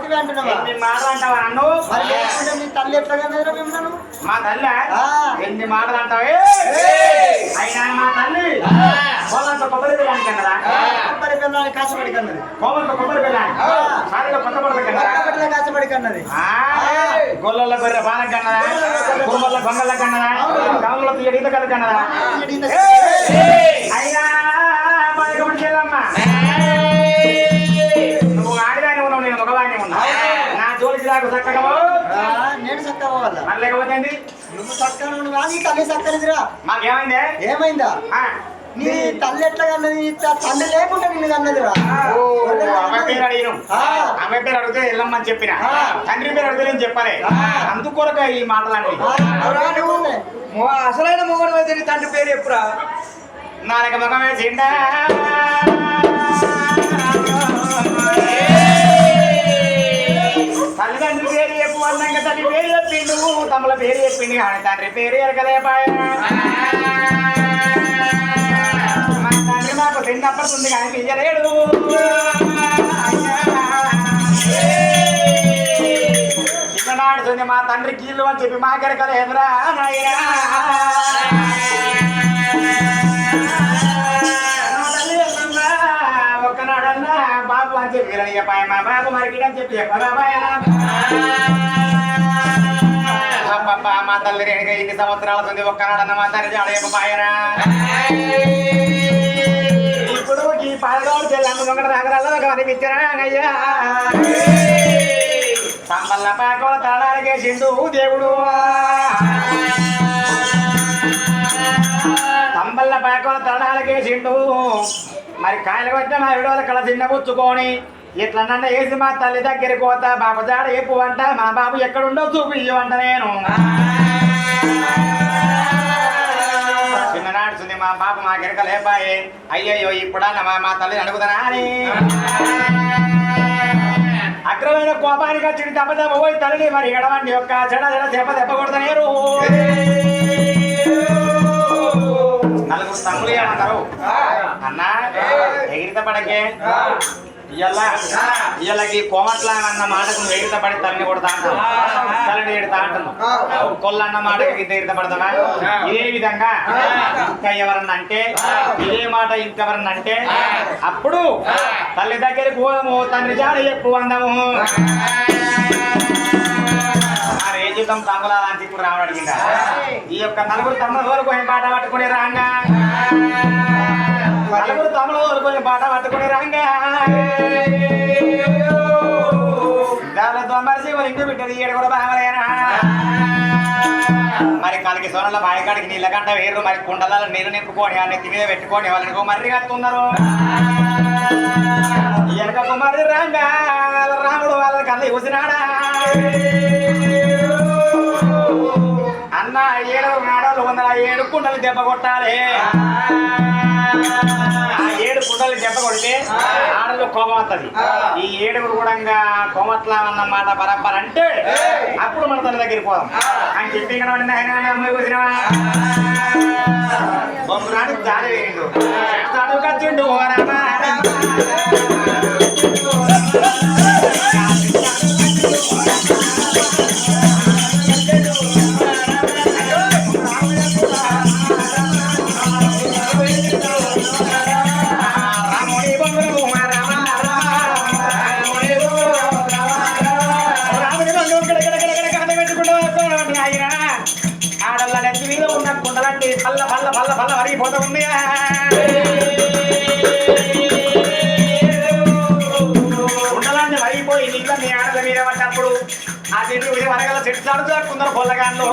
పోతివి అంటున్నావా? ఎన్ని మాటలు అంటావా నన్ను? మరి లేకుంటే నీ తల్లి ఎట్లా కన్నదిరా మిమ్మల్ని? మా తల్లి ఎన్ని మాటలు అంటావే? అయినా మా తల్లి కోలంతో కొబ్బరి పిల్లానికి అన్నదా? కొబ్బరి పిల్లని కాసపడి కన్నది. కోలంతో కొబ్బరి పిల్లానికి సారిలో కొత్త కొడత కన్నదా? కాసపడి కన్నది. గొల్లల గొర్రె పాలకు కన్నదా? కుర్మల్ల గొంగళ్ళ కన్నదా? కమల తీయడి ఈత కథ కన్నదా? అయినా పదకొండు చెల్లమ్మ నువ్వు ఆడిదాని ఉన్నావు, నేను మగవాడిని ఉన్నా. నా జోలికి నాకు చక్కగా నేను చక్కగా పోవాలా? మరి లేకపోతే నువ్వు చక్కగా నువ్వు నీ తల్లి చక్కనిదిరా. మాకేమైందే? ఏమైందా? నీ తల్లి ఎట్లా కన్నది? తల్లి లేకుండా నిన్ను కన్నదిరా. అమ్మాయి పేరు అడిగిన, అమ్మాయి పేరు అడిగితే వెళ్ళమ్మని చెప్పిన, తండ్రి పేరు అడిగితే నేను చెప్పలే. అందుకొరక ఈ మాటలండి. అసలైన మొగడు అయితే నీ తండ్రి పేరు ఎప్పుడా? నానక ముఖమే చిండా తల్లిదండ్రి పేరు చెప్పు అన్నాక తల్లి పేరు చెప్పిండు, తమ్ముల పేరు చెప్పిండు కానీ తండ్రి పేరు ఎరకలేపాయ. మా తండ్రి మాకు చిన్నప్పటి కానీ పియ్యలేడు. చిన్ననాడుతుంది మా తండ్రి కీళ్ళు అని చెప్పి మాకెరకలేదురా నాయనా. ఒక్కనాడన్నా బాబు అని చెప్పి చెప్పాయ, మా బాబు మరికిడని చెప్పి చెప్పబాబాయ. మా తల్లి రేణుగా ఇన్ని సంవత్సరాల ఒక్కనాడన్న మా తండ్రి జాడ చెప్పబాయరా. ఇప్పుడు ఈ పదగోడు చెల్లమ్మ ఒకటి నగరాల్లో కనిపించరా అయ్యా. సంబల్ల పాకోల తడాలకేసిండు దేవుడు, సంబల్ల పాకోల తడాలకేసిండు. మరి కాయలు కొట్టిన మా విడవల కళ చిన్నపుచ్చుకొని ఇట్లా నన్ను వేసి మా తల్లి దగ్గరికి పోతా, బాబు జాడ ఎప్పు అంట, మా బాబు ఎక్కడుండో చూపియ్యమంట. నేను చిన్ననాడుతుంది మా బాబు మా గిరకలేపాయే. అయ్యయ్యో ఇప్పుడన్నా మా తల్లిని అడుగుతానా అని అక్రమైన కోపానికి వచ్చి దెబ్బ పోయి తల్లిని మరి ఎడవండి యొక్క చెడ దెబ్బ కొడతనేరు. నలుగురు తమ్ములు ఏమంటారు అన్నా ఎగిరిత పడకే ఇయ్యలకి కోమట్లా అన్న మాటకు ఎగిరిత పడి తల్లిని కొడతా అంటాను, తల్లిని ఎడతా అంటాను. కొల్లన్న మాటకి ఎగిరిత పడతావా? ఇదే విధంగా ఇంకా ఎవరన్నా అంటే ఇదే మాట ఇంకెవరన్నా అంటే అప్పుడు తల్లి దగ్గరికి పోదాము, తండ్రి జాడ ఎక్కువ అందము. ఏ జీవితం తమ్ములా అని ఇప్పుడు రావడం అడిగిందా? ఈ యొక్క నలుగురు తమ్ముల వరకు పాట పట్టుకునే రాంగా, నలుగురు తమ్ముల వరకు పాట పట్టుకునే రాంగా. దానితో మరిచి ఇంటి బిడ్డది ఏడు కూడా బాగలేనా. మరి కలికి సోనల బాయికాడికి నీళ్ళ గంట వేరు, మరి కుండలలో నీళ్ళు నింపుకొని ఆ నెత్తి మీద పెట్టుకొని వాళ్ళని మర్రి కట్టున్నారు. వెనక కుమారి రాంగా రాముడు వాళ్ళ కళ్ళ చూసినాడా. అన్న 7 ఆడవాళ్ళు 107 కుండలు దెబ్బ కొట్టాలి. ఆ 7 కుండలు దెబ్బ కొడితే ఆడలు కోపం వస్తుంది. ఈ 7 కూడా కోమట్లా అన్నమాట బరబ్బర్ అంటే అప్పుడు మన తన దగ్గరికి పోదాం అని చెప్పి బొమ్మరానికి జాలి వేయండు చదువుకొచ్చిండు. ఆడల్ల నెత్తి మీద ఉన్న కుండలంటే పల్ల పల్ల పల్ల పల్ల వరిగిపోతూ ఉంది. కుండలాంటి వరిగిపోయి నీళ్ళ మీ ఆడల మీద పడ్డప్పుడు ఆ చెట్టు వరగల చెట్టు చాడుతూ కొందరు పొల్లగాళ్ళు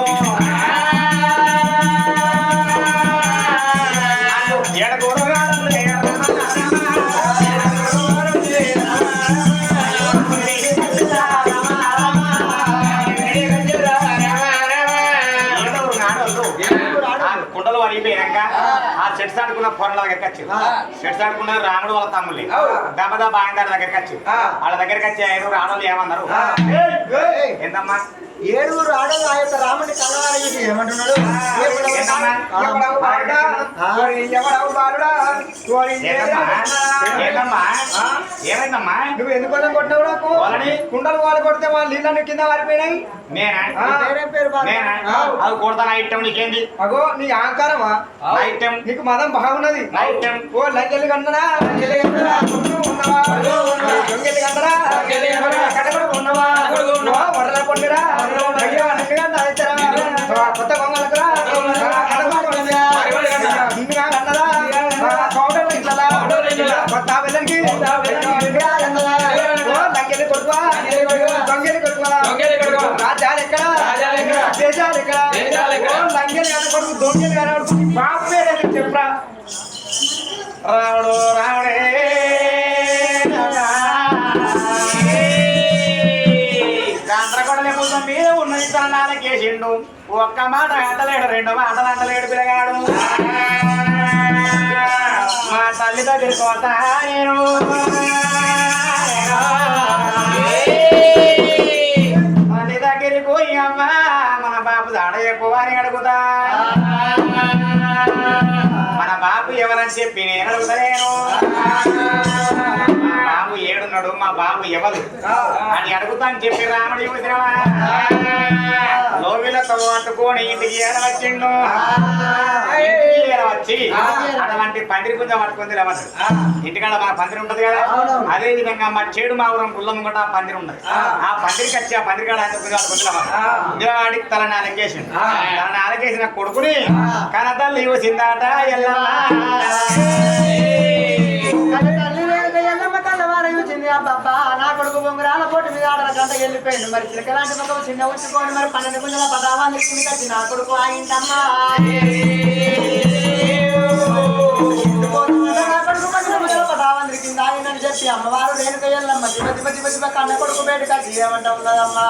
కుండలు వరిగిపోయినాక ఆ చెట్టు సాడుకున్న పొరల దగ్గరికి వచ్చి చెట్టు సాడుకున్న రాముడు వాళ్ళ తమ్ముళ్ళి దబదా బాంగారి దగ్గరికి వచ్చి వాళ్ళ దగ్గరికి వచ్చి 5 ఆడవాళ్ళు ఏమన్నారు, ఏంటమ్మా ఏడుగురు ఆడలు ఆ యొక్క రాముని కలవారి ఏమంటున్నాడు ఏమైందమ్మా నువ్వు ఎందుకు కొట్టావు నాకు కుండలు వాళ్ళు కొడితే వాళ్ళు నీళ్ళని కింద వారిపోయినాయి అది కొడతా ఐటమ్ నీకేంది అగో నీ అహంకారమా ఐటమ్ నీకు మదం బాగున్నది ఐటమ్ ఓ లంకెళ్ళి కన్నడా ఉన్నవా వడల పొండిరా కొత్త కొంగలకురా అన్నదా కొత్త వెళ్ళకి లంకెళ్ళి కొడుకువా దొంగలి కొడుకువా రాజ్యాలు ఎక్కడ దేశాలు ఎక్కడ లంకెలు కనకొడుకు దొంగలు కనకొడుకు బాబు పేరు చెప్పరా రావుడు రావుడే గండ్రగొడలే పుల్లం మీద ఉన్నది తనాలకేసిండు ఒక్క మాట అంటలేడు రెండు మాటలు అంటలేడు పిల్లగాడు మా తల్లి దగ్గర కోత నేను తల్లి దగ్గరికి పోయి అమ్మ మన బాబు దాడ ఎక్కువ అని అడుగుతా మన బాబు ఎవరని చెప్పి నేను అడుగుతలేను మా బాబు ఏడున్నాడు మా బాబు ఎవరు అని అడుగుతా అని చెప్పి రాముడు చూసినవా లోవిలతో పట్టుకొని ఇంటికి ఏడవచ్చిండు వచ్చి అటువంటి పందిరి కొంచెం పట్టుకొని లేవన్నాడు ఇంటికాడ మన పందిరి ఉంటది కదా అదే విధంగా మా చేడు మావురం గుళ్ళ ముంగట ఆ పందిరి ఉన్నది ఆ పందిరికి వచ్చి ఆ పందిరి కాడ పట్టుకొని తలని అలకేసిండు తలని అలకేసిన కొడుకుని కనతల్లి వచ్చిందాట ఎల్లమ్మ బాబా నా కొడుకు బొంగరాల పోటీ మీద ఆడల గంట వెళ్ళిపోయిండు మరి చిలకలాంటి ముఖం చిన్న ఉంచుకొని మరి 12 గుంజల పదావాన్ని వచ్చి నా కొడుకు ఆయిందమ్మా పదావాన్ని కింద ఆగిందని చెప్పి అమ్మవారు రేణుక ఎల్లమ్మ దివ కన్న కొడుకు బయట కలిసి ఏమంటా ఉన్నదమ్మా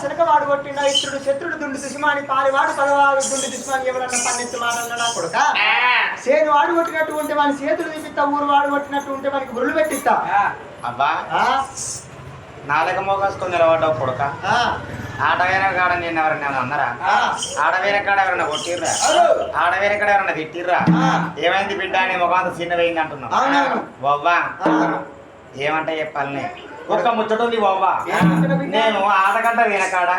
శనకవాడు కొట్టిండా ఇతరుడు శత్రుడు దుండు దుష్మాని పాలివాడు పదవాడు దుండు దుష్మాని ఎవరన్నా పన్నెత్తు మాటలన్నా కొడుక సేను వాడు కొట్టినట్టు ఉంటే మన చేతులు తీపిస్తా ఊరు వాడు కొట్టినట్టు ఉంటే మనకి గురులు పెట్టిస్తా అబ్బా నాలుగ మోకాసుకొని నిలబడ్డావు కొడుక ఆడవేన కాడ నేను ఎవరన్నా అన్నారా ఆడవేన కాడ ఎవరన్నా కొట్టిర్రా ఆడవేన కాడ ఎవరన్నా తిట్టిర్రా ఏమైంది బిడ్డ అని ముఖం చిన్న వేయింది అంటున్నావు బాబా ఏమంటే చెప్పాలని ఒక్క ముచ్చటుంది బాబా నేను ఆటగంట వెనకాడ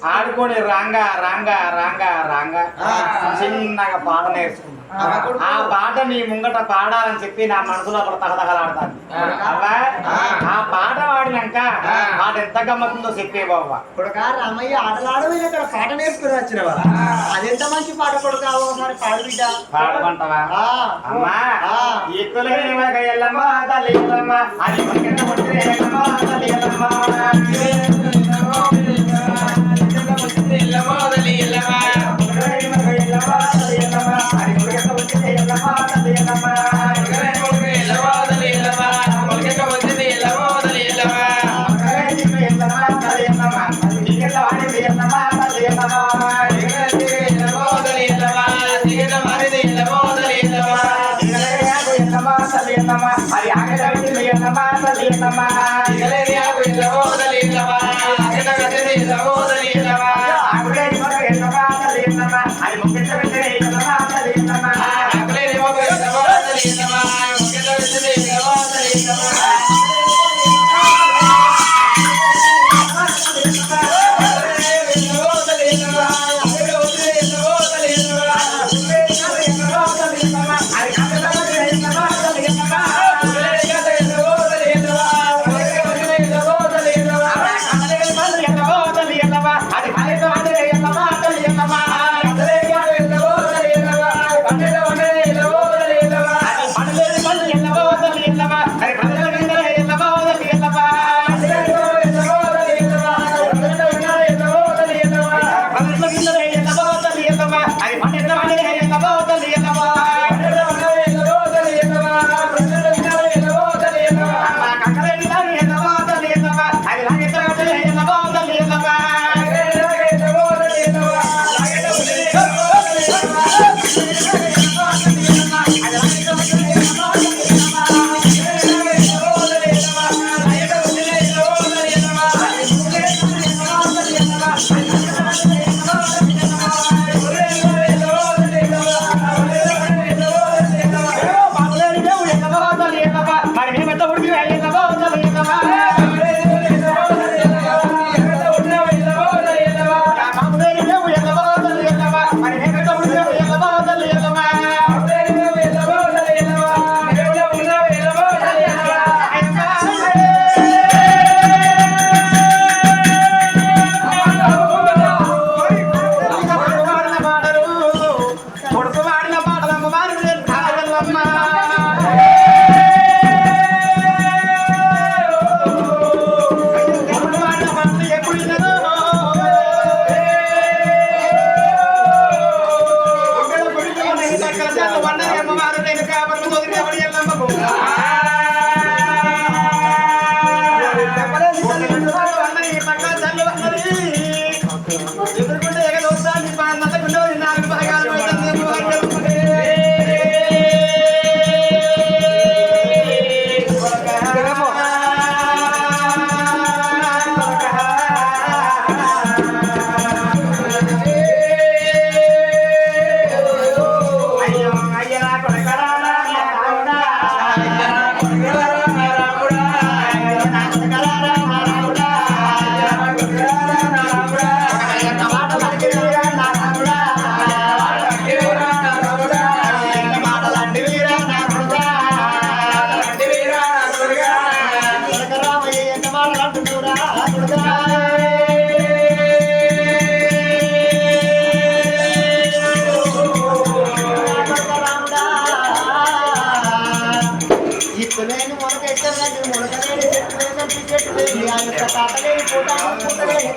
ఆడుకొని రాంగా రాంగా రాంగా రాంగా చిన్నగా పాట నేర్చుకున్నా ఆ పాట నీ ముంగట పాడాలని చెప్పి నా మనసులో అప్పుడు తగదగలాడతాను అవ్వా ఆ పాట పాడినాక పాట ఎంత గమ్మతుందో చెప్పే బాబా కొడుక రామయ్య ఆటలాడు ఇక్కడ పాట నేర్చుకుని వచ్చినవా అదెంత మంచి పాట కొడుక ఒకసారి పాడు బిడ్డ పాడమంటావా అమ్మా ఎల్లమ్మ తల్లి ఎల్లమ్మ అది ఎల్లమ్మ తల్లి ఎల్లమ్మ ఎల్లమ్మ తల్లి ఎల్లమ్మ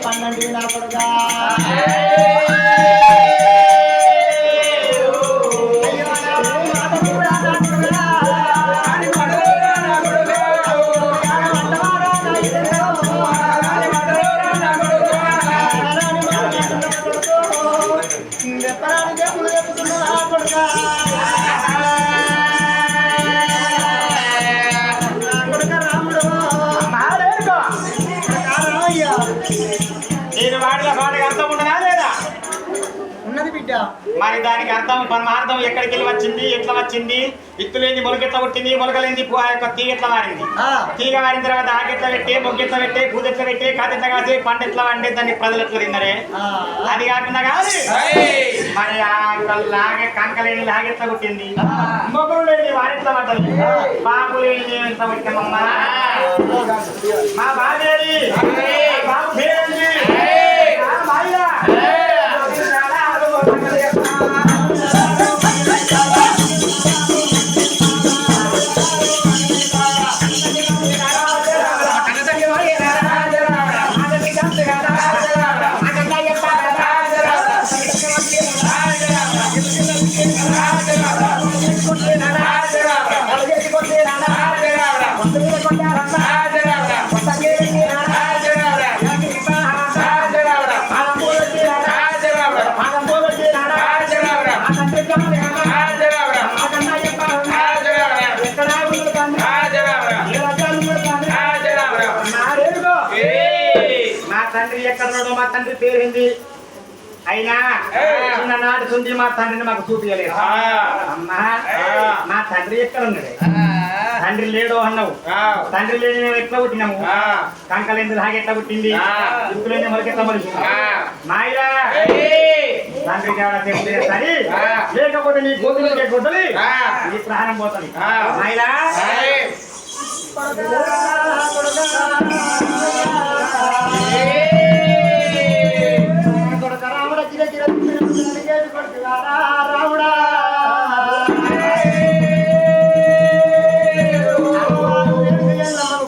పన్నెండు నా కొడుగా మరి దానికి అర్థం పరమార్థం ఎక్కడికి వెళ్ళి వచ్చింది, ఎట్లా వచ్చింది, ఇత్తులేంది మొలకెట్లా పుట్టింది, మొలకలేంది తీగ ఎట్లా మారింది, తీగ మారిన తర్వాత ఆకెట్లా పెట్టి, మొగ్గెట్లా పెట్టి, పూజెట్లా పెట్టి, కాదెట్లా కాసి, పండెట్లా వండి దాన్ని ప్రజలు ఎట్లా తిన్నరే అది కాకుండా కాదు. మరి లాగే కంకలేని లాగెట్లా పుట్టింది, మొగ్గులు లేని వారెట్లా పడ్డది, బాబు లేని ఎట్లా పుట్టిందమ్మా మా బాబేది బాబు పేరేంటి మాయ్యా ఎక్కడున్నాడో మా తండ్రి పేరేంది అయినా చిన్ననాటి సుంది మా తండ్రిని మాకు చూపించలేదు అమ్మా మా తండ్రి ఎక్కడ ఉన్నాడు తండ్రి లేడు అన్నావు తండ్రి లేని మేము ఎట్లా పుట్టినాము కంకలేంది లాగా ఎట్లా పుట్టింది దిక్కులేని మొలకెట్లా మనిషి మాయా తండ్రి కావడా చెప్తే సరి లేకపోతే నీ కూతురు కొట్టది నీ ప్రాణం పోతుంది మాయా రాముడా గిర గిర రాముడా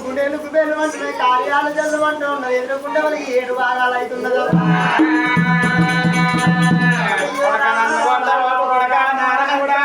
గుండెలు గుబేలు అంటే కార్యాలు జల్లుమంటూ ఉన్నది ఎదురుకుంటే వాళ్ళకి 7 భాగాలు అవుతున్నది నారాయణుడా